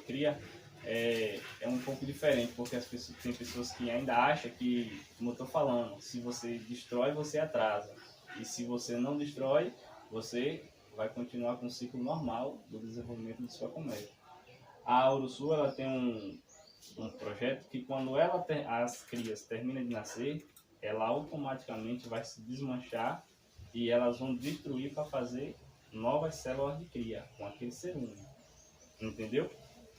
cria é um pouco diferente, porque tem pessoas que ainda acham que, como eu estou falando, se você destrói, você atrasa. E se você não destrói, você vai continuar com o ciclo normal do desenvolvimento de sua colmeia. A Uruçu, ela tem um projeto que quando as crias terminam de nascer, ela automaticamente vai se desmanchar e elas vão destruir para fazer novas células de cria com aquele ser único. Entendeu?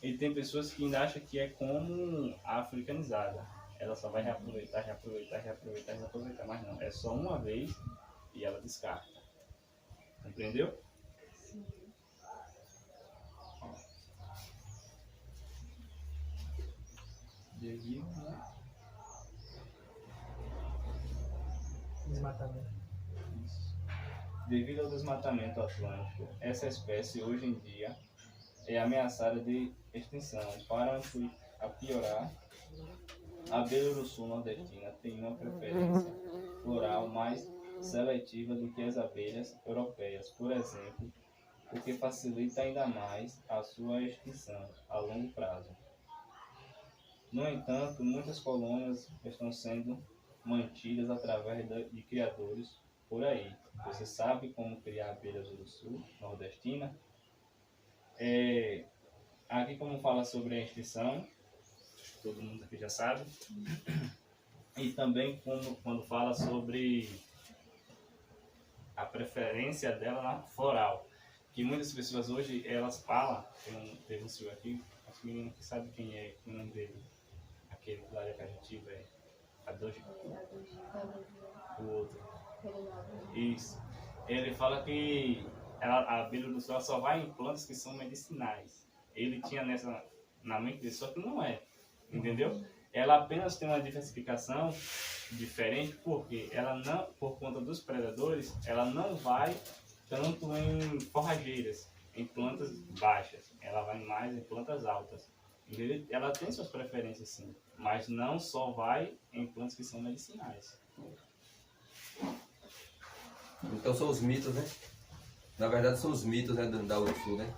E tem pessoas que ainda acham que é como a africanizada. Ela só vai reaproveitar, mas não. É só uma vez e ela descarta. Entendeu? Sim. Devido, né? Desmatamento. Isso. Devido ao desmatamento atlântico, essa espécie hoje em dia é ameaçada de extinção. Para piorar, a abelha uruçu nordestina tem uma preferência floral mais seletiva do que as abelhas europeias, por exemplo, o que facilita ainda mais a sua extinção a longo prazo. No entanto, muitas colônias estão sendo mantidas através de criadores por aí. Você sabe como criar abelhas uruçu nordestina? Aqui como fala sobre a extinção, todo mundo aqui já sabe, e também quando fala sobre a preferência dela na floral, que muitas pessoas hoje elas falam, teve um senhor aqui, acho que o menino que sabe quem é o nome dele, aquele lá que a gente vê, o outro, isso, ele fala que a abelha do céu só vai em plantas que são medicinais. Ele tinha na mente dele, só que não é, entendeu? Ela apenas tem uma diversificação diferente porque ela não, por conta dos predadores, ela não vai tanto em forrageiras, em plantas baixas, ela vai mais em plantas altas. Entendeu? Ela tem suas preferências sim, mas não só vai em plantas que são medicinais. Então são os mitos, né? Na verdade são os mitos, né, da Uruçu, né?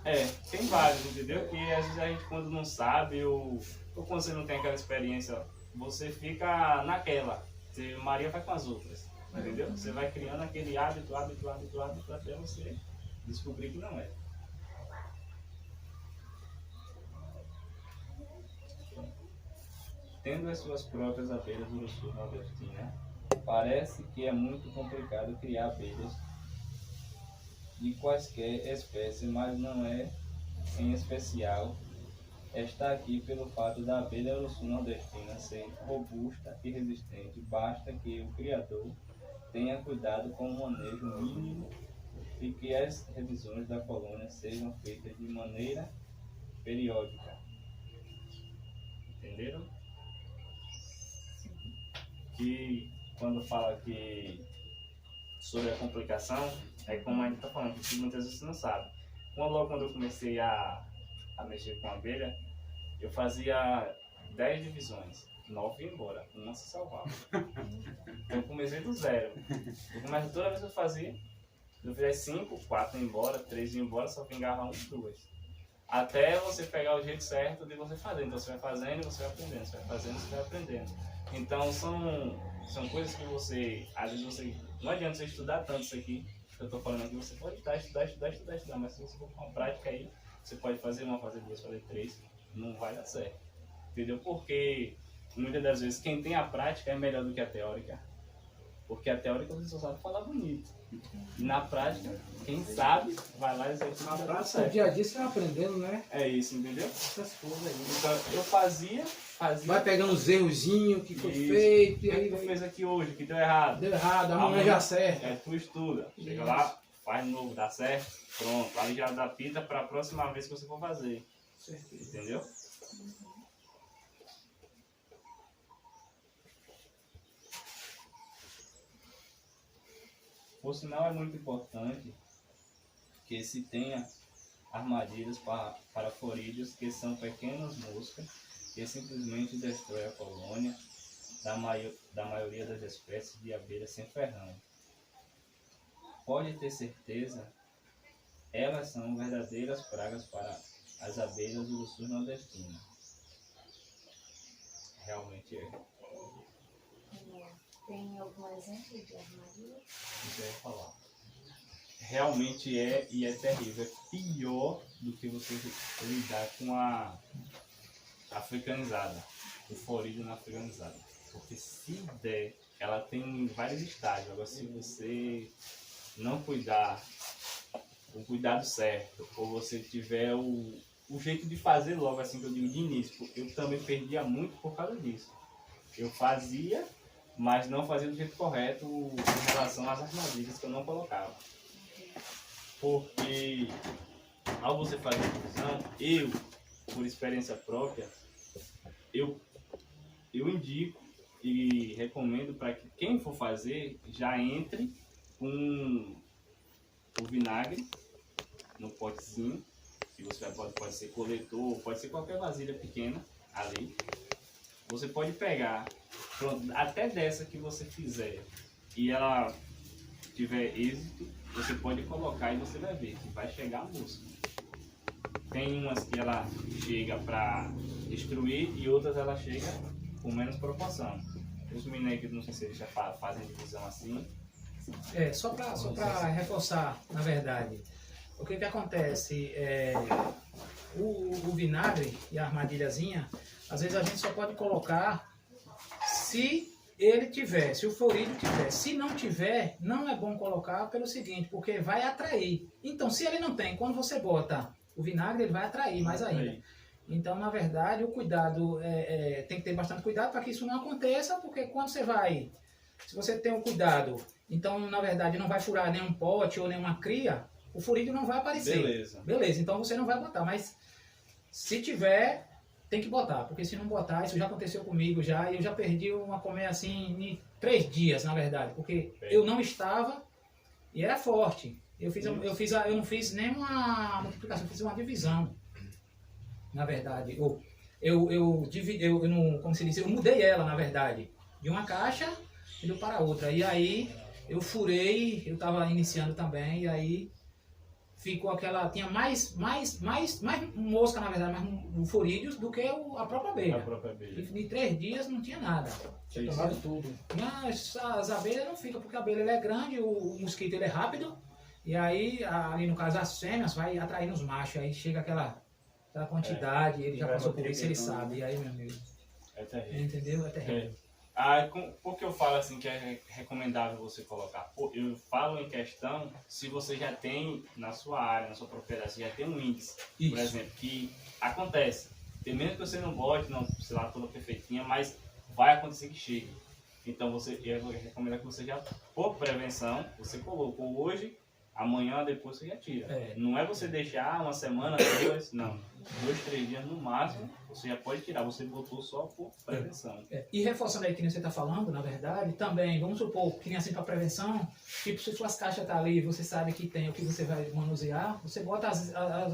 Tem vários, entendeu? Que às vezes a gente quando não sabe ou quando você não tem aquela experiência, você fica naquela. Maria vai com as outras, entendeu? Você vai criando aquele hábito até você descobrir que não é. Tendo as suas próprias abelhas uruçu nordestina, parece que é muito complicado criar abelhas de quaisquer espécies, mas não é em especial está aqui pelo fato da abelha uruçu nordestina ser robusta e resistente. Basta que o criador tenha cuidado com o manejo mínimo e que as revisões da colônia sejam feitas de maneira periódica. Entenderam? Que quando fala que sobre a complicação, é como a gente está falando, que muitas vezes você não sabe. Logo quando eu comecei a mexer com a abelha, eu fazia 10 divisões, 9 ia embora, uma se salvava. Então eu comecei do zero. Toda vez que eu fazia, eu fizia 5, 4 ia embora, 3 ia embora, só pingava 1, 2. Até você pegar o jeito certo de você fazer. Então você vai fazendo e você vai aprendendo, você vai fazendo e você vai aprendendo. Então são coisas que você, às vezes não adianta você estudar tanto isso aqui, que eu estou falando aqui, você pode estudar, mas se você for com a prática aí, você pode fazer uma, fazer duas, fazer três, não vai dar certo. Entendeu? Porque muitas das vezes quem tem a prática é melhor do que a teórica. Porque a teórica você só sabe falar bonito. E na prática, quem sabe, vai lá e executa. Na prática, dia a dia você vai aprendendo, né? É isso, entendeu? Essas coisas aí. Então eu fazia. Vai pegando os errozinhos que foi isso. feito. E aí tu fez aqui hoje, que deu errado. Deu errado, amanhã já acerta. Tu estuda. Chega lá, faz de novo, dá certo. Pronto. Aí já dá pita para a próxima vez que você for fazer. Certeza. Entendeu? Por sinal, é muito importante que se tenha armadilhas para florídeos, que são pequenas moscas que simplesmente destroem a colônia da maioria das espécies de abelhas sem ferrão. Pode ter certeza, elas são verdadeiras pragas para as abelhas do sul nordestino. Realmente é. Tem algum exemplo de armadilha? Isso eu ia falar. Realmente é e é terrível. É pior do que você lidar com a africanizada, o florídeo na africanizada. Porque se der, ela tem vários estágios. Agora, se você não cuidar, o cuidado certo, ou você tiver o jeito de fazer logo, assim que eu digo de início, eu também perdia muito por causa disso. Eu fazia, mas não fazia do jeito correto em relação às armadilhas que eu não colocava. Porque ao você fazer a divisão, por experiência própria, eu indico e recomendo para que quem for fazer já entre com o vinagre no potezinho, que você pode ser coletor, pode ser qualquer vasilha pequena ali. Você pode pegar, pronto, até dessa que você fizer e ela tiver êxito, você pode colocar e você vai ver que vai chegar a mosca. Tem umas que ela chega para destruir e outras ela chega com menos proporção. Os mineiros, não sei se eles já fazem divisão assim. Só para reforçar, na verdade, o que acontece o vinagre e a armadilhazinha, às vezes a gente só pode colocar se ele tiver, se o florídeo tiver. Se não tiver, não é bom colocar pelo seguinte, porque vai atrair. Então, se ele não tem, quando você bota o vinagre, ele vai atrair mais ainda. Então, na verdade, o cuidado, tem que ter bastante cuidado para que isso não aconteça, porque quando você vai, se você tem o cuidado, então, na verdade, não vai furar nenhum pote ou nenhuma cria, o florídeo não vai aparecer. Beleza, então você não vai botar, mas se tiver, tem que botar, porque se não botar, isso já aconteceu comigo já, e eu já perdi uma colmeia assim em 3 dias, na verdade, porque eu não estava e era forte. Eu não fiz nem uma multiplicação, eu fiz uma divisão, na verdade. Como se diz, eu mudei ela, na verdade, de uma caixa para outra. E aí eu furei, eu estava iniciando também, e aí ficou aquela, tinha mais mosca, na verdade, mais florídeos do que a própria abelha. E em 3 dias não tinha nada. Tinha tomado tudo. Mas as abelhas não ficam, porque a abelha ela é grande, o mosquito ele é rápido, e aí, ali no caso, as fêmeas vai atraindo os machos, aí chega aquela quantidade, ele já passou por isso, ele sabe, e aí, meu amigo, é terrível. entendeu? É terrível. Por que eu falo assim que é recomendável você colocar? Eu falo em questão se você já tem na sua área, na sua propriedade, você já tem um índice, por exemplo, que acontece. Tem mesmo que você não bote, não, sei lá, toda perfeitinha, mas vai acontecer que chegue. Então eu vou recomendar que você já, por prevenção, você colocou hoje, amanhã, depois você já tira. Não é você deixar uma semana, 2, não. 2, 3 dias no máximo, você já pode tirar. Você botou só por prevenção. E reforçando aí que você está falando, na verdade, também, vamos supor, que nem assim para prevenção, tipo, se suas caixas estão ali, você sabe que tem o que você vai manusear, você bota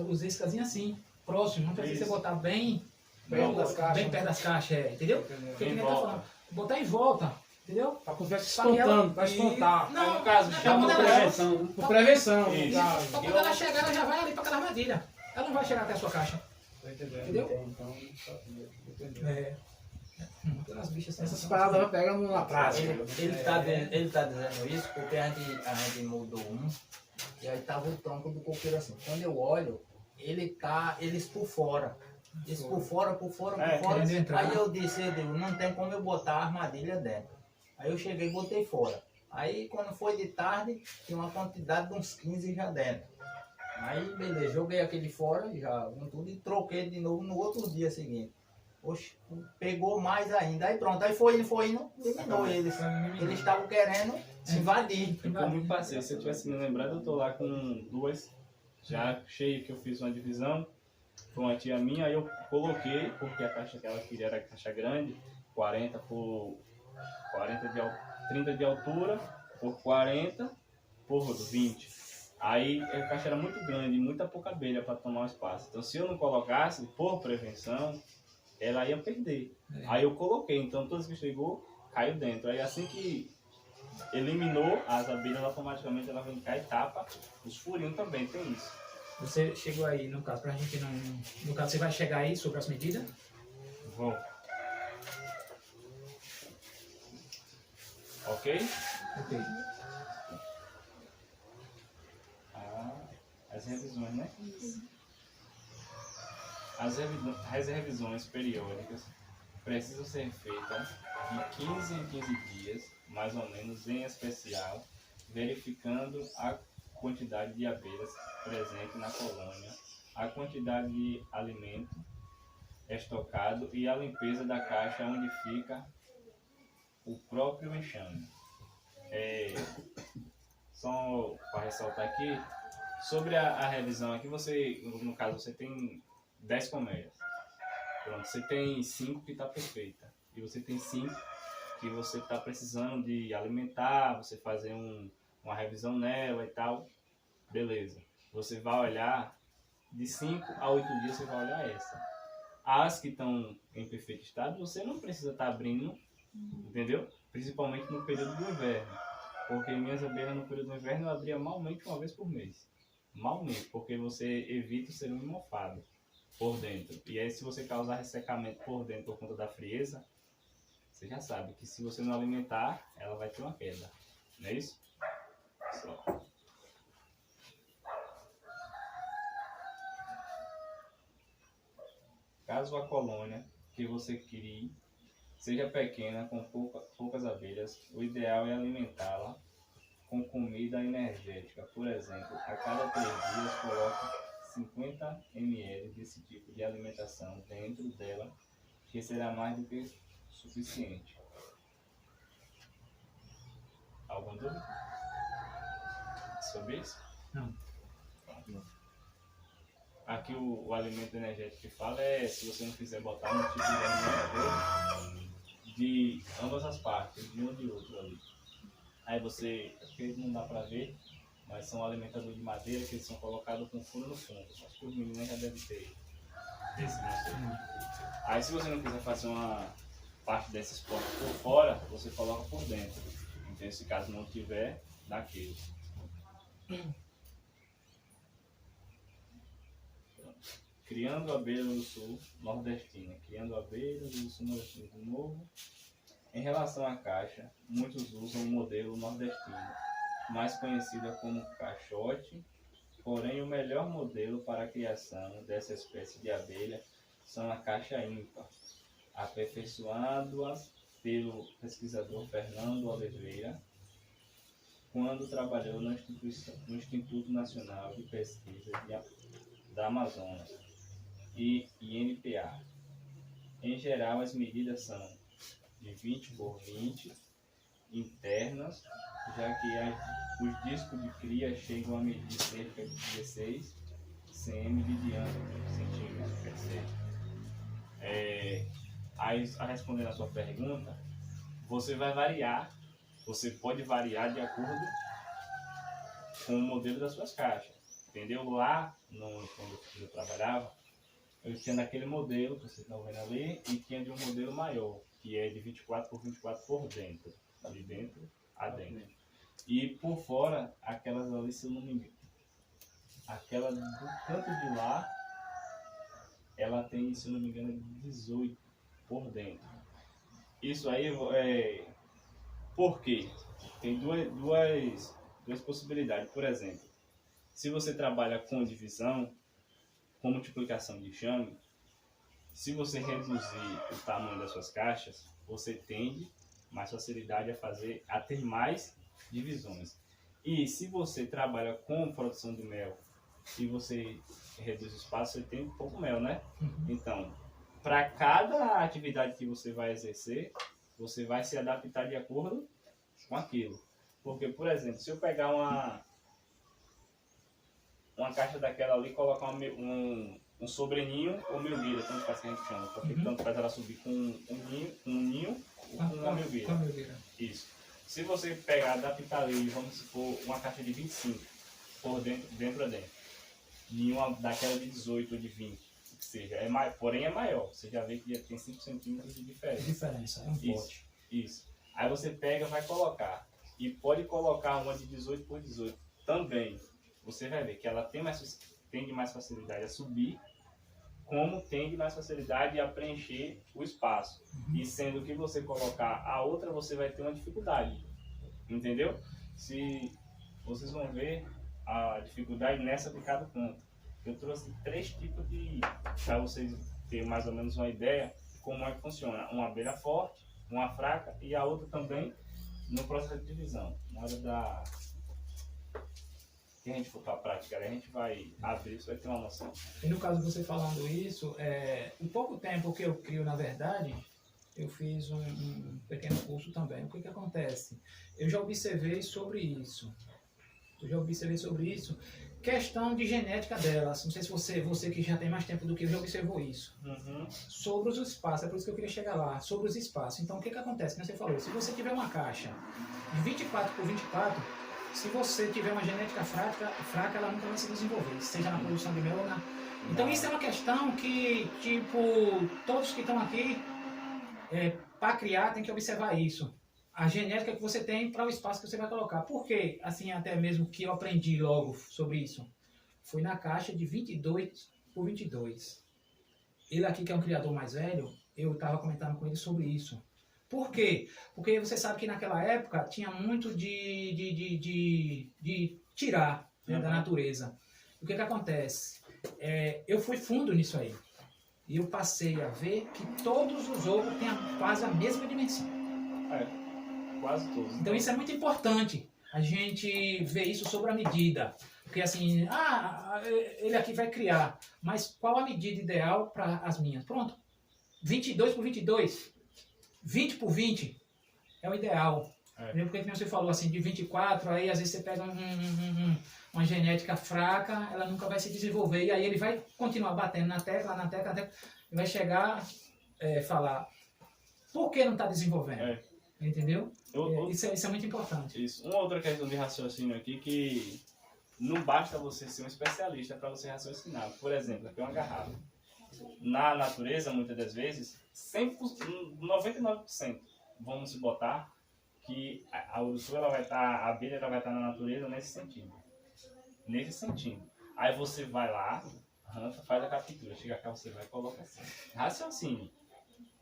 os iscazinhos assim, próximo, não precisa você botar bem perto das caixas, entendeu? Porque que nem tá falando, botar em volta. Entendeu? Para confiar descontando, para descontar. Não, no caso, chama prevenção. Por prevenção. Para quando ela chegar, ela já vai ali para aquela armadilha. Ela não vai chegar até a sua caixa. Entendeu? Então, Aquelas bichas essas paradas pegam na prática. Ele tá dizendo isso porque a gente mudou e aí tava o tronco do coqueiro assim. Quando eu olho, eles por fora. Eles por fora. Aí eu disse, não tem como eu botar a armadilha dentro. Aí eu cheguei e botei fora. Aí quando foi de tarde, tinha uma quantidade de uns 15 já dentro. Aí beleza, joguei aquele fora, já com tudo, e troquei de novo no outro dia seguinte. Oxe, pegou mais ainda. Aí pronto, aí foi indo, eliminou eles. Eles estavam querendo se invadir. Ficou muito parceiro. Se eu tivesse me lembrado, eu tô lá com 2 já cheio, que eu fiz uma divisão com uma tia minha, aí eu coloquei, porque a caixa que ela queria era caixa grande, 40 por 30 de altura, por 40 por 20. Aí a caixa era muito grande, muita pouca abelha para tomar o espaço. Então se eu não colocasse, por prevenção, ela ia perder. Aí eu coloquei, então todas que chegou, caiu dentro. Aí assim que eliminou as abelhas, automaticamente ela vem cá e tapa os furinhos também, tem isso. Você chegou aí, no caso, pra gente não... No caso, você vai chegar aí sobre as medidas? Vou. Ok? Ok. As revisões, né? Isso. As revisões periódicas precisam ser feitas de 15 em 15 dias, mais ou menos, em especial, verificando a quantidade de abelhas presente na colônia, a quantidade de alimento estocado e a limpeza da caixa onde fica o próprio enxame. Só para ressaltar aqui, sobre a revisão aqui, você, no caso, você tem 10 colmeias. Pronto, você tem 5 que está perfeita. E você tem 5 que você está precisando de alimentar, você fazer uma revisão nela e tal. Beleza. Você vai olhar, de 5 a 8 dias você vai olhar essa. As que estão em perfeito estado, você não precisa estar abrindo, entendeu? Principalmente no período do inverno. Porque minhas abelhas no período do inverno eu abria malmente uma vez por mês. Malmente, porque você evita ser um mofado por dentro. E aí se você causar ressecamento por dentro por conta da frieza, você já sabe que se você não alimentar, ela vai ter uma queda. Não é isso? Só. Caso a colônia que você crie seja pequena, com poucas abelhas, o ideal é alimentá-la com comida energética. Por exemplo, a cada 3 dias coloque 50 ml desse tipo de alimentação dentro dela, que será mais do que suficiente. Alguma dúvida sobre isso? Não. Aqui o alimento energético que fala é se você não quiser botar um tipo de alimento de ambas as partes, de um e de outro ali. Aí você, porque não dá pra ver, mas são alimentadores de madeira que eles são colocados com furo no fundo. Acho que os meninos já devem ter esse, não sei. Aí se você não quiser fazer uma parte desses pontos por fora, você coloca por dentro. Então se caso não tiver, daquele. Criando abelhas do sul nordestina. Criando abelhas do sul nordestino de novo. Em relação à caixa, muitos usam o modelo nordestino, mais conhecida como caixote, porém o melhor modelo para a criação dessa espécie de abelha são a caixa ímpar, aperfeiçoadas pelo pesquisador Fernando Oliveira, quando trabalhou no Instituto Nacional de Pesquisa da Amazonas e INPA. Em geral, as medidas são de 20 por 20 internas, já que os discos de cria chegam a medir cerca de 16 cm de diâmetro, centímetros, quer dizer. A responder a sua pergunta, você vai variar, você pode variar de acordo com o modelo das suas caixas, entendeu? Lá, quando eu trabalhava, eu tinha naquele modelo que vocês estão vendo ali e tinha de um modelo maior, que é de 24 por 24 por dentro, de dentro a dentro. E por fora, aquelas ali, se eu não me engano, aquela do canto de lá, ela tem, se eu não me engano, 18 por dentro. Isso aí por quê? Tem duas possibilidades. Por exemplo, se você trabalha com divisão, com multiplicação de enxame, se você reduzir o tamanho das suas caixas, você tende mais facilidade a ter mais divisões. E se você trabalha com produção de mel e você reduz o espaço, você tem pouco mel, né? Então, para cada atividade que você vai exercer, você vai se adaptar de acordo com aquilo. Porque, por exemplo, se eu pegar uma caixa daquela ali e colocar um sobreninho ou milgueira, tanto faz que a gente chama, porque tanto faz ela subir com um ninho ou com uma milgueira. Isso. Se você pegar, adaptar ali, vamos supor, uma caixa de 25 por dentro a dentro, e uma daquela de 18 ou de 20, que seja, porém é maior, você já vê que já tem 5 centímetros de diferença. É um pote. Isso. Aí você pega e vai colocar. E pode colocar uma de 18 por 18 também. Você vai ver que ela tem tem de mais facilidade a subir, como tem de mais facilidade a preencher o espaço. E sendo que você colocar a outra, você vai ter uma dificuldade. Entendeu? Se vocês vão ver a dificuldade nessa de cada ponto. Eu trouxe 3 tipos de... para vocês terem mais ou menos uma ideia de como é que funciona. Uma abelha forte, uma fraca e a outra também no processo de divisão. Na hora da... que a gente for para a prática, a gente vai abrir, você vai ter uma noção. E no caso de você falando isso, em pouco tempo que eu crio, na verdade, eu fiz um pequeno curso também. O que que acontece? Eu já observei sobre isso. Questão de genética delas. Não sei se você que já tem mais tempo do que eu já observou isso. Sobre os espaços, é por isso que eu queria chegar lá. Sobre os espaços. Então, o que que acontece? Como você falou, se você tiver uma caixa de 24 por 24, se você tiver uma genética fraca, ela nunca vai se desenvolver, seja na produção de mel ou na... Então, isso é uma questão que, tipo, todos que estão aqui, para criar, tem que observar isso. A genética que você tem para o espaço que você vai colocar. Por quê? Assim, até mesmo que eu aprendi logo sobre isso. Foi na caixa de 22 por 22. Ele aqui, que é um criador mais velho, eu estava comentando com ele sobre isso. Por quê? Porque você sabe que naquela época tinha muito de tirar, né, da natureza. O que que acontece? Eu fui fundo nisso aí. E eu passei a ver que todos os ovos têm quase a mesma dimensão. Quase todos. Então isso é muito importante, a gente ver isso sobre a medida. Porque assim, ele aqui vai criar, mas qual a medida ideal para as minhas? Pronto, 22 por 22, 20 por 20 é o ideal. Porque como você falou assim, de 24, aí às vezes você pega uma genética fraca, ela nunca vai se desenvolver, e aí ele vai continuar batendo na tecla, e vai chegar falar, por que não está desenvolvendo? Entendeu? Isso é muito importante. Isso. Uma outra questão de raciocínio aqui que não basta você ser um especialista para você raciocinar. Por exemplo, aqui é uma garrafa. Na natureza, muitas das vezes, 100%, 99%, vamos botar que a uruçu, a abelha ela vai estar na natureza nesse centímetro. Aí você vai lá, arranca, faz a captura, chega cá, você vai e coloca assim. Raciocínio.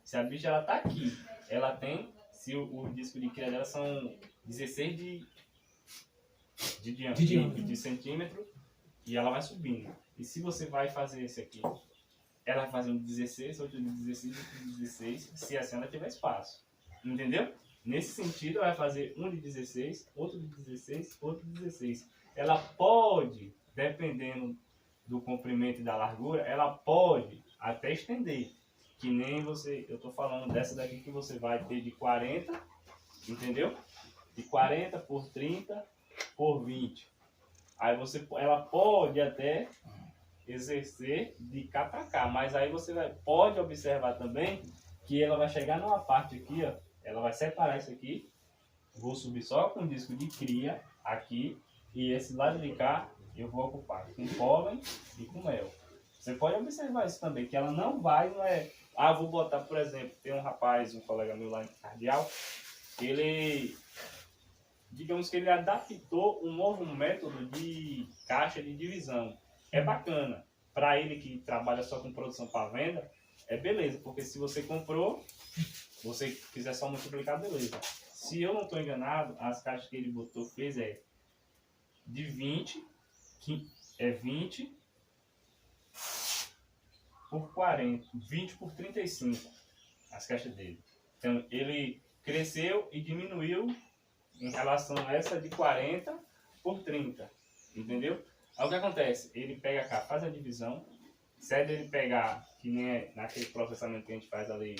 Se a bicha ela tá aqui, ela tem... Se o disco de cria dela são 16 de diâmetro, de centímetro, e ela vai subindo. E se você vai fazer esse aqui, ela vai fazer um de 16, outro de 16, outro de 16, se assim ela tiver espaço. Entendeu? Nesse sentido, ela vai fazer um de 16, outro de 16, outro de 16. Ela pode, dependendo do comprimento e da largura, ela pode até estender. Que nem você, eu tô falando dessa daqui que você vai ter de 40, entendeu? De 40 por 30 por 20. Aí ela pode até exercer de cá para cá, mas aí você pode observar também que ela vai chegar numa parte aqui, ó, ela vai separar isso aqui, vou subir só com o disco de cria aqui, e esse lado de cá eu vou ocupar com pólen e com mel. Você pode observar isso também, que ela não é... vou botar, por exemplo, tem um rapaz, um colega meu lá em Cardeal, ele, digamos que ele adaptou um novo método de caixa de divisão. É bacana. Para ele que trabalha só com produção para venda, é beleza, porque se você comprou, você quiser só multiplicar, beleza. Se eu não estou enganado, as caixas que ele fez de 20, que é 20 por 40, 20 por 35, as caixas dele. Então, ele cresceu e diminuiu em relação a essa de 40 por 30, entendeu? Aí o que acontece? Ele pega cá, faz a divisão, se ele pegar, que nem naquele processamento que a gente faz ali,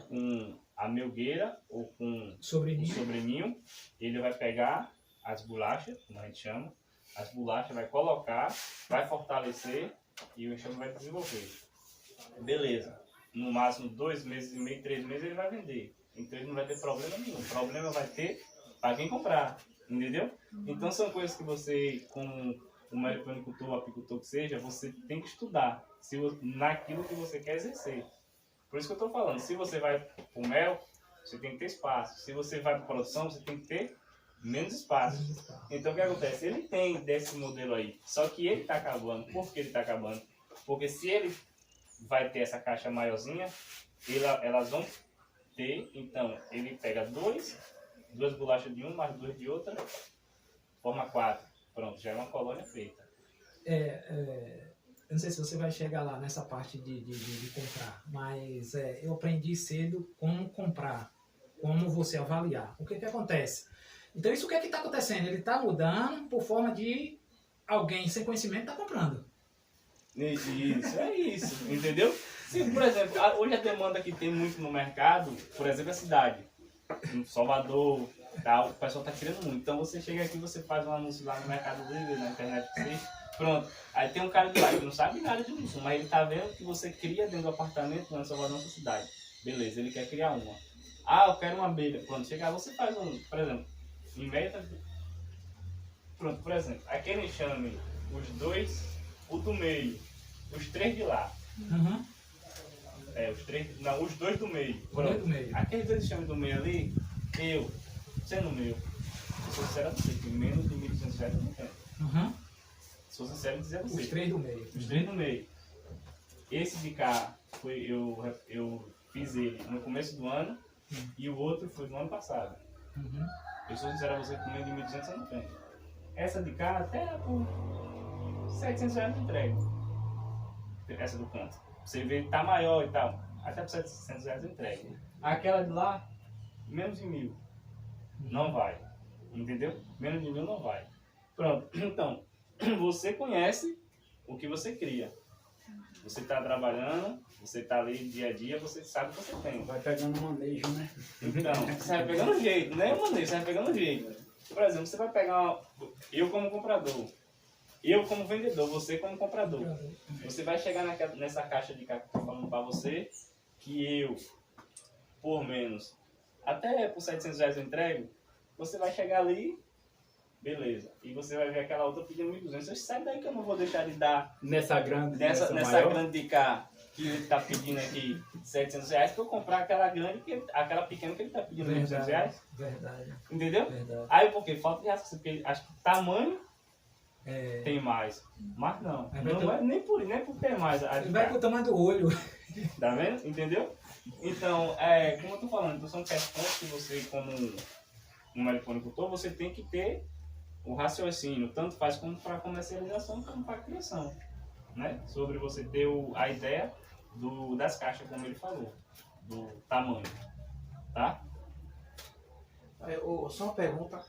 com a melgueira ou com o sobreninho, ele vai pegar as bolachas, como a gente chama, as bolachas vai colocar, vai fortalecer e o enxame vai desenvolver. Beleza. No máximo 2 meses e meio, 3 meses ele vai vender. Então ele não vai ter problema nenhum. O problema vai ter para quem comprar. Entendeu? Então são coisas que você, como o meliponicultor, o apicultor que seja, você tem que estudar naquilo que você quer exercer. Por isso que eu estou falando. Se você vai para o mel, você tem que ter espaço. Se você vai para a produção, você tem que ter menos espaço. Então o que acontece? Ele tem desse modelo aí, só que ele está acabando. Por que ele está acabando? Porque se ele vai ter essa caixa maiorzinha, elas vão ter, então ele pega duas bolachas de um, mais duas de outra, forma 4. Pronto, já é uma colônia feita. Eu não sei se você vai chegar lá nessa parte de comprar, mas eu aprendi cedo como comprar, como você avaliar. O que acontece? Então isso o que está acontecendo? Ele está mudando por forma de alguém sem conhecimento está comprando. Isso, é isso, entendeu? Se, por exemplo, hoje a demanda que tem muito no mercado, por exemplo, a cidade, em Salvador, tal, o pessoal está querendo muito. Então você chega aqui, você faz um anúncio lá no Mercado Livre, na internet, pronto. Aí tem um cara de lá que não sabe nada disso, mas ele tá vendo que você cria dentro do apartamento lá em Salvador, na sua cidade. Beleza, ele quer criar uma. Ah, eu quero uma abelha. Pronto, chega lá, você faz um, por exemplo, em média. Pronto, por exemplo, aquele enxame, os dois, o do meio, os três de lá. Uhum. Os dois do meio. Dois do meio. Aqueles dois enxames do meio ali, sendo meu, eu sou sincero a você, que menos de R$1.200 eu não tenho. Uhum. Sou sincero em dizer a você. Os três do meio. Os três no meio. Esse de cá, eu fiz ele no começo do ano e o outro foi no ano passado. Uhum. Eu sou sincero a você que menos de R$1.200 eu não tenho. Essa de cá até por R$700 eu entrego. Essa do canto. Você vê que tá maior e tal. Até por R$700 eu entrego. Aquela de lá, menos de 1.000. Não vai. Entendeu? Menos de 1.000 não vai. Pronto. Então, você conhece o que você cria. Você está trabalhando, você está ali dia a dia, você sabe o que você tem. Vai pegando manejo, né? Então, você vai pegando jeito, não é maneiro, você vai pegando jeito. Por exemplo, você vai pegar eu como comprador, eu como vendedor, você como comprador. Você vai chegar nessa caixa de cá que eu tô falando para você, que eu, por menos, até por R$700 eu entrego, você vai chegar ali, beleza. E você vai ver aquela outra pedindo 1.200. Você sabe daí que eu não vou deixar de dar Nessa grande, nessa maior. grande de cá que ele está pedindo aqui R$700 para eu comprar aquela grande, aquela pequena que ele está pedindo R$1.200. Verdade. Entendeu? Verdade. Aí por quê? Falta de raciocínio, porque acho que tamanho É, tem mais. Mas não. É, Não é nem por ter mais. A de vai cá. pro tamanho do olho. Tá vendo? Entendeu? Então, como eu tô falando, então são questões que você, como um meliponicultor, você tem que ter o raciocínio, tanto faz como para comercialização como para criação, né? Sobre você ter a ideia das caixas, como ele falou, do tamanho, tá? Só uma pergunta.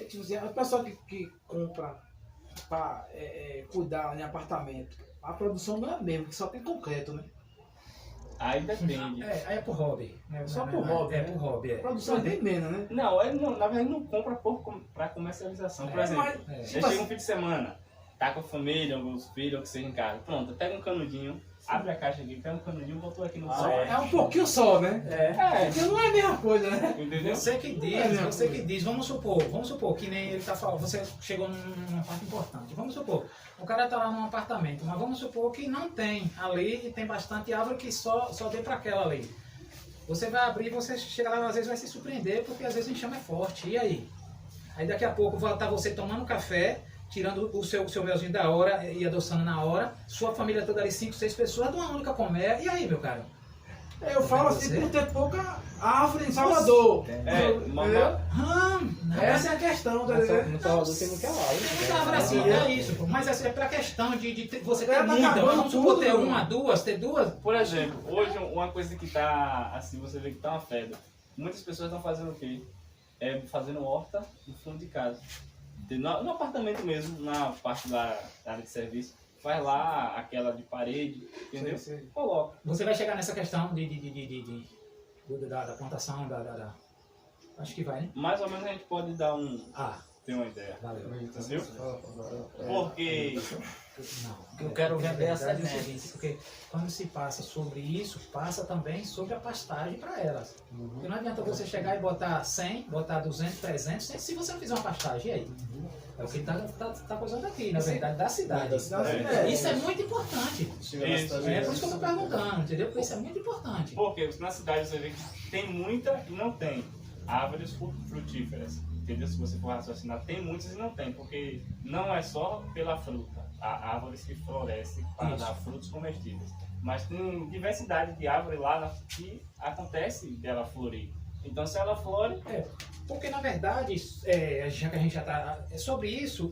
Tipo assim, a pessoa que compra para cuidar em apartamento, a produção não é a mesma, que só tem concreto, né? Aí depende. Aí é pro hobby. Só pro hobby, É né? pro hobby, A produção é bem menos, né? Não, ele não, na verdade não compra para comercialização. Por exemplo, você chega um fim de semana, tá com a família, alguns filhos, ou que seja em casa. Pronto, pega um canudinho, abre a caixa aqui, pega um canudinho, botou aqui no sol. É um pouquinho só, né? Porque não é a mesma coisa, né? Entendeu? Você que diz, vamos supor, que nem ele tá falando, você chegou numa parte importante. Vamos supor, o cara tá lá num apartamento, mas vamos supor que não tem ali e tem bastante árvore que só tem para aquela ali. Você vai abrir, você chega lá, às vezes vai se surpreender, porque às vezes o enxame é forte. E aí? Aí daqui a pouco vai estar você tomando café, tirando o seu melzinho da hora e adoçando na hora, sua família toda ali, 5, 6 pessoas, de uma única colmeia. E aí, meu cara? Eu falo assim, por ter pouca árvore em Salvador. Essa é a questão, tá entendendo? No Salvador tem muita Tem aula. muita árvore assim, é isso, pô. Mas essa é pra questão de você ter Tá muita. acabando Vamos supor tudo, ter mano. uma, duas, ter duas. Por exemplo, hoje uma coisa que tá assim, você vê que tá uma febre. Muitas pessoas estão fazendo o quê? Fazendo horta no fundo de casa. No apartamento mesmo, na parte da área de serviço. Faz lá aquela de parede, entendeu? Sim. Coloca. Você vai chegar nessa questão da plantação, acho que vai, né? Mais ou menos a gente pode dar ter uma ideia. Valeu. Entendeu? Porque Não, Eu quero vender na verdade, essa é o seguinte, porque quando se passa sobre isso, passa também sobre a pastagem para elas. Porque não adianta você chegar e botar 100, botar 200, 300, se você não fizer uma pastagem, e aí? É o que está coisando aqui, na verdade, da cidade. Isso é muito importante. É por isso que eu estou perguntando, entendeu? Porque isso é muito importante. Porque na cidade você vê que tem muita e não tem árvores frutíferas. entendeu? Se você for raciocinar, tem muitos e não tem, porque não é só pela fruta, a árvore que floresce para Isso. dar frutos comestíveis, mas tem diversidade de árvore lá que acontece dela florir. Então, se ela flore, Porque, na verdade, já que a gente já está sobre isso,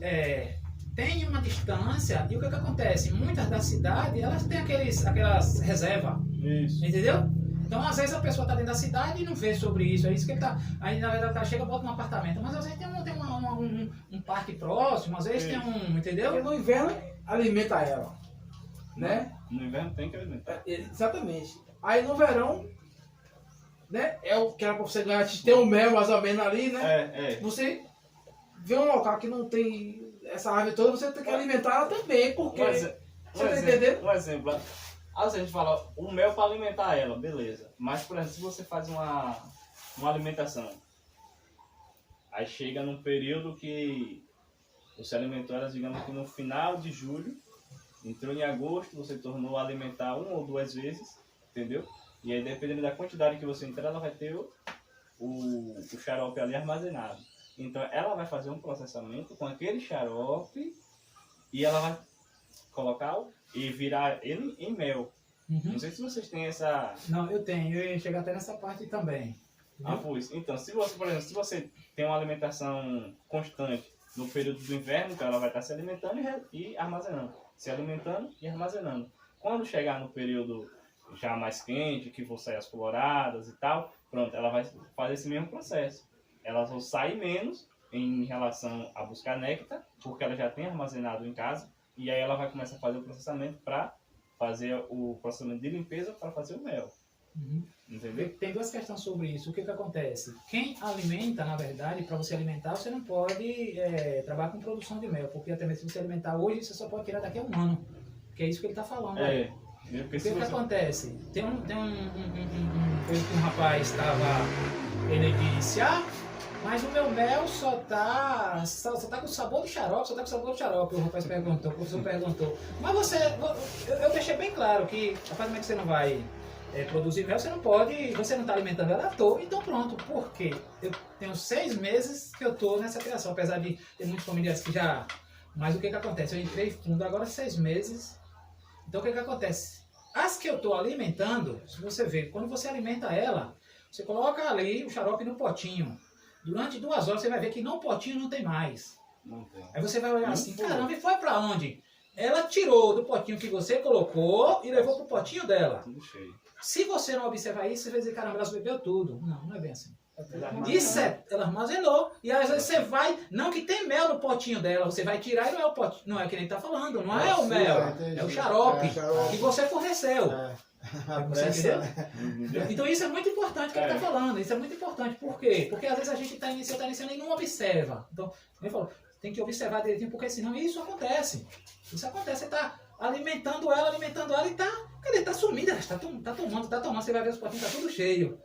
tem uma distância, e o que acontece? Muitas das cidades, elas têm aquelas reservas, isso. entendeu? Então, às vezes, a pessoa está dentro da cidade e não vê sobre isso. É isso que ele tá. Aí, na verdade, o cara chega e bota um apartamento. Mas, às vezes, tem um parque próximo, às vezes tem Porque entendeu? no inverno alimenta ela, né? No inverno tem que alimentar. Exatamente. Aí no verão, né? É o que era pra você ganhar, ter um mel mais ou menos ali, né? Você vê um local que não tem essa árvore toda, você tem que alimentar ela também, porque. Você tá entendendo? Um exemplo. Às vezes a gente fala o mel para alimentar ela, beleza. Mas, por exemplo, se você faz uma alimentação, aí chega num período que você alimentou elas, digamos que no final de julho, entrou em agosto, você tornou a alimentar 1 ou 2 vezes, entendeu? E aí, dependendo da quantidade que você entrar, ela vai ter o xarope ali armazenado. Então, ela vai fazer um processamento com aquele xarope e ela vai colocar e virar ele em mel. Não sei se vocês têm essa... Não, eu tenho. Eu ia chegar até nessa parte também. Ah, pois. Então, se você, por exemplo, se você tem uma alimentação constante no período do inverno, então ela vai estar se alimentando e armazenando. Se alimentando e armazenando. Quando chegar no período já mais quente, que vão sair as coloradas e tal, pronto, ela vai fazer esse mesmo processo. Elas vão sair menos em relação a buscar néctar, porque ela já tem armazenado em casa, e aí ela vai começar a fazer o processamento para fazer o processamento de limpeza para fazer o mel. Entendeu? Tem 2 questões sobre isso. O que acontece? Quem alimenta, na verdade, para você alimentar, você não pode trabalhar com produção de mel, porque até mesmo se você alimentar hoje, você só pode tirar daqui a 1 ano. Que é isso que ele está falando. O que acontece? Tem um rapaz ele disse, mas o meu mel só tá com sabor de xarope, O rapaz perguntou, o professor perguntou. Mas eu deixei bem claro que, a partir do momento que você não vai produzir mel, você não está alimentando ela à toa, então pronto. Por quê? Eu tenho 6 meses que eu estou nessa criação, apesar de ter muitos familiares que já... Mas o que acontece? Eu entrei fundo agora 6 meses. Então o que acontece? As que eu estou alimentando, se você ver, quando você alimenta ela, você coloca ali o xarope no potinho. Durante 2 horas você vai ver que no potinho não tem mais. Não tem. Aí você vai olhar assim, caramba, e foi pra onde? Ela tirou do potinho que você colocou e levou pro potinho dela. Tudo cheio. Se você não observar isso, você vai dizer, caramba, ela bebeu tudo. Não é bem assim. Isso ela armazenou. E às vezes você vai, não que tem mel no potinho dela, você vai tirar e não é o potinho. Não é que nem tá falando, não é o mel, é o xarope que você forneceu. Você entendeu? Então isso é muito importante que ele está falando, isso é muito importante. Por quê? Porque às vezes a gente está iniciando e não observa. Então, ele falou, tem que observar direitinho, porque senão isso acontece. Isso acontece, você está alimentando ela e tá sumida, está tomando, você vai ver os potinhos, tá tudo cheio.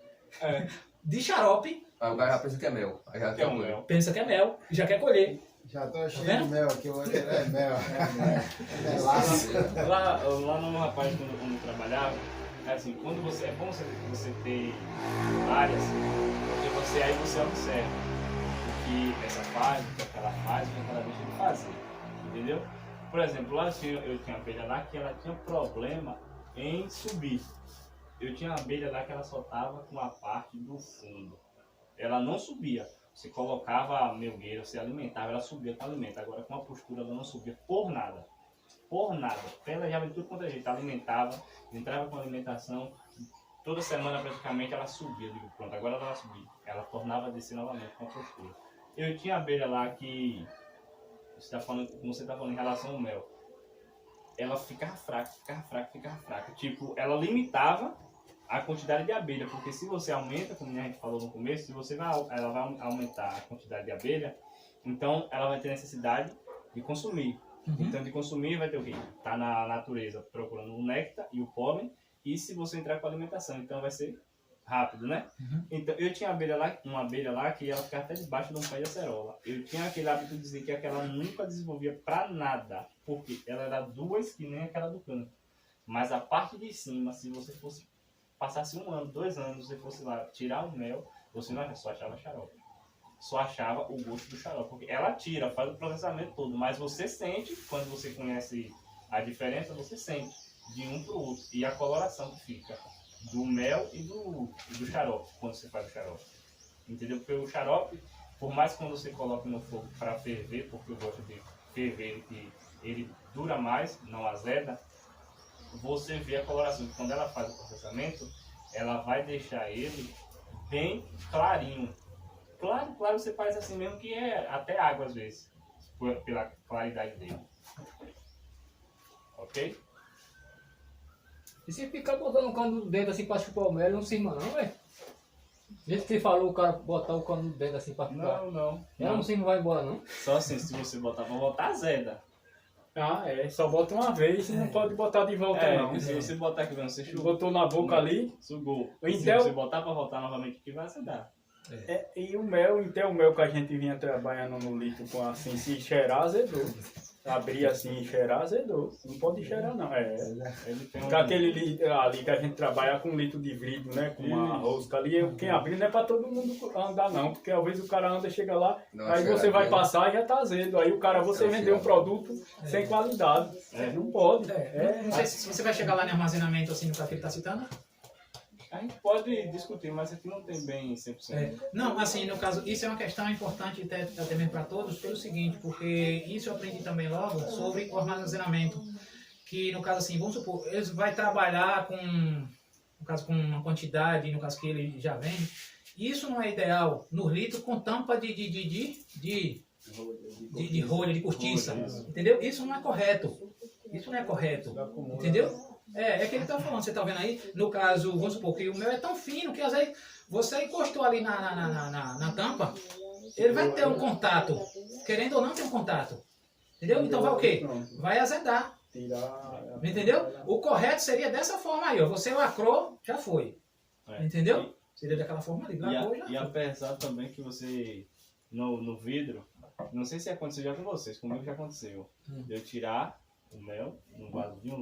De xarope. Aí o cara já pensa que é mel. Aí já Que é um mel. Pensa que é mel, e já quer colher. Já tô cheio de mel aqui, o outro é mel. Lá no rapaz, quando eu trabalhava, assim, quando você, é bom você ter áreas, porque aí você observa o que essa faz, o que aquela faz, o que aquela deixa de fazer, entendeu? Por exemplo, lá eu tinha uma abelha lá que ela tinha problema em subir. Eu tinha uma abelha lá que ela soltava com a parte do fundo. Ela não subia. Você colocava a melgueira, você alimentava, ela subia com alimento. Agora com a postura ela não subia por nada. Por nada. Ela já de tudo quanto a gente alimentava, entrava com alimentação. Toda semana praticamente ela subia. Eu digo, pronto, agora ela vai subir. Ela tornava a descer novamente com a postura. Eu tinha abelha lá que, como você está falando em relação ao mel, ela ficava fraca. Tipo, ela limitava a quantidade de abelha, porque se você aumenta, como a gente falou no começo, ela vai aumentar a quantidade de abelha, então ela vai ter necessidade de consumir. Então de consumir vai ter o quê? Tá na natureza procurando o néctar e o pólen, e se você entrar com a alimentação, então vai ser rápido, né? Então eu tinha uma abelha lá que ela ficava até debaixo de um pé de acerola. Eu tinha aquele hábito de dizer que aquela nunca desenvolvia pra nada, porque ela era 2 que nem aquela do canto. Mas a parte de cima, se você passasse 1 ano, 2 anos, você fosse lá tirar o mel, você não só achava xarope. só achava o gosto do xarope. Porque ela tira, faz o processamento todo, mas você sente, quando você conhece a diferença, você sente de um para o outro. E a coloração que fica do mel e do xarope, quando você faz o xarope. Entendeu? Porque o xarope, por mais que quando você coloque no fogo para ferver, porque eu gosto de ferver e ele dura mais, não azeda, você vê a coloração. Quando ela faz o processamento, ela vai deixar ele bem clarinho. Claro, você faz assim mesmo, que é até água às vezes, pela claridade dele. Ok? E se ficar botando o cano no dedo assim pra chupar o mel, não cisma não, velho? Do jeito que você falou, o cara botar o cano no dedo assim pra ficar. Não. Ela não cisma, vai embora não? Só assim, se você botar, vou botar azeda. Ah, só bota uma vez e não pode botar de volta não. Se você botar aqui, você chugou. Botou na boca ali. Sugou. Então, se você botar para voltar novamente aqui, vai azedar. E o mel, então o mel que a gente vinha trabalhando no litro com assim, se cheirar, azedou. Abrir assim e cheirar, azedou. Não pode cheirar não. Ele tem Porque aquele litro ali que a gente trabalha com litro de vidro, né? Com uma rosca ali, quem abrir não é para todo mundo andar não. Porque às vezes o cara anda, chega lá, aí você vai passar e já tá azedo. Aí o cara, você vendeu um produto sem qualidade. Não pode. Não sei se você vai chegar lá no armazenamento assim no que ele está citando. A gente pode discutir, mas aqui não tem bem 100%. Não, assim, no caso, isso é uma questão importante até mesmo para todos, pelo seguinte, porque isso eu aprendi também logo sobre o armazenamento. Que, no caso, assim, vamos supor, eles vai trabalhar com, no caso, com uma quantidade, no caso que ele já vende. Isso não é ideal no litro com tampa de rolha, de cortiça, entendeu? Isso não é correto. Isso não é correto, entendeu? É que ele tá falando, você tá vendo aí, no caso, vamos supor que o meu é tão fino que às vezes você encostou ali na tampa, ele vai ter um contato, querendo ou não tem um contato, entendeu? Então vai o quê? Vai azedar, entendeu? O correto seria dessa forma aí, ó, você lacrou, já foi, entendeu? Seria daquela forma ali, lacrou, já foi. E apesar também que você, no vidro, não sei se aconteceu já com vocês, comigo já aconteceu, eu tirar o mel no vaso de um